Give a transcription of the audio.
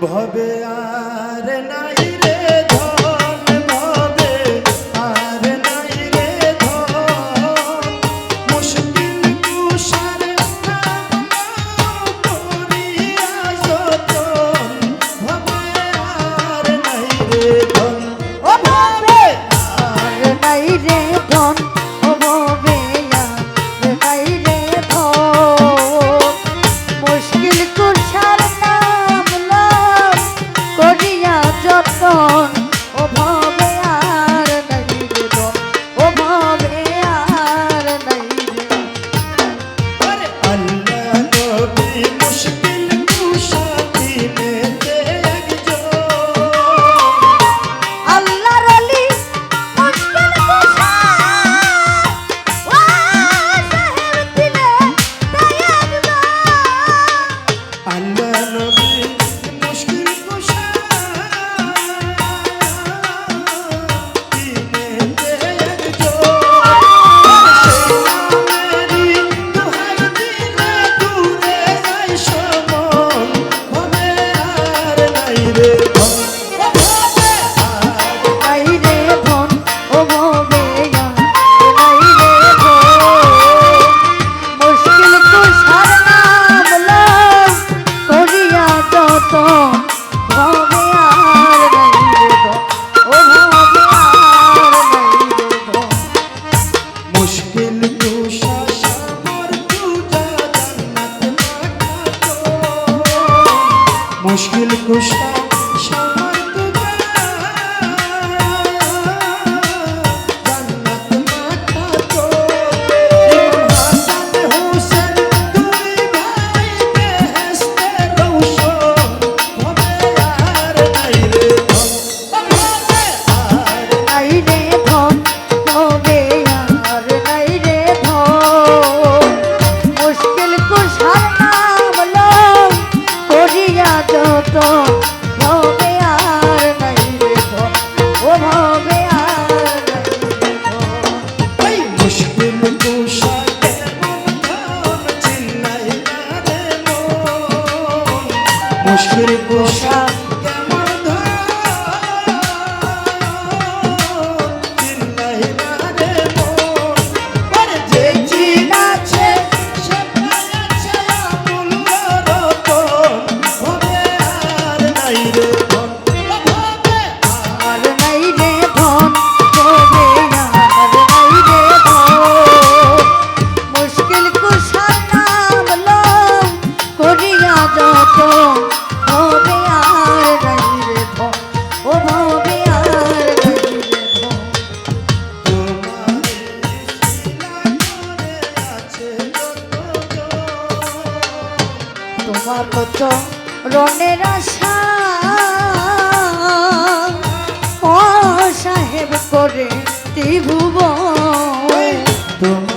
ভবে আর নাই রে ধন, ভবে আর নাই রে ধন, মুশকিল কুশার নাম করিয়া যতন, ভবে আর নাই রে ধন, ও ভবে আর নাই রে ধন, ও ভবে আর নাই রে ধন, মুশকিল কুশার নাম লম করিয়া যতন, ও ভবে আর নাই রে ধন, ও ভবে আর নাই রে ধন। আরে আল্লাহ নবী মুশকিল কুশা দিনেতে একজন, আল্লাহর ওলি মুশকিল কুশা, ও সাহেব দিলে তাই একজন। আল্লাহ নবী মুশকিল কুশা দিনেতে একজন, সেই নামেরই দোহাই দিলে দূরে যাই সমন, ভবে আর নাই রে ধন, ও ভবে আর নাই রে ধন, ও ভবে আর নাই রে ধন, মুশকিল কুশার নাম লম করিয়া যতন, ভবে আর নাই রে ধন, ও ভবে আর নাই রে ধন। মুশকিল কুশা সামর পূজা জান্নাত মাখাতো, মুশকিল কুশা সামর পূজা জান্নাত মাখাতো, ইমাম হাসান হোসেন দুই ভাই বেহেশতে রওশন, ভবে আর নাই রে ধন, ভবে আর নাই রে ধন, ভবে আর নাই রে ধন, মুশকিল কুশার নাম লম করিয়া যতন, ভবে আর নাই রে ধন, ও ভবে আর নাই রে ধন। এই মুশকিল কুশা কেমন ধন চিল্লাই না রে মন, মুশকিল কুশা কেমন ধন চিল্লাই না রে মন, ওরে যে জিন আছে সে পাইয়াছে আমূল রতন, ভবে আর নাই রে ধন, ও ভবে আর আর নাই রে ধন, ভবে আর নাই রে ধন, মুশকিল কুশার নাম লম করিয়া যতন, ভবে আর নাই রে ধন, ও ভবে আর নাই রে ধন। তোমার কত রনের আশা, ও সাহেব করে ত্রিভুবন, তোমার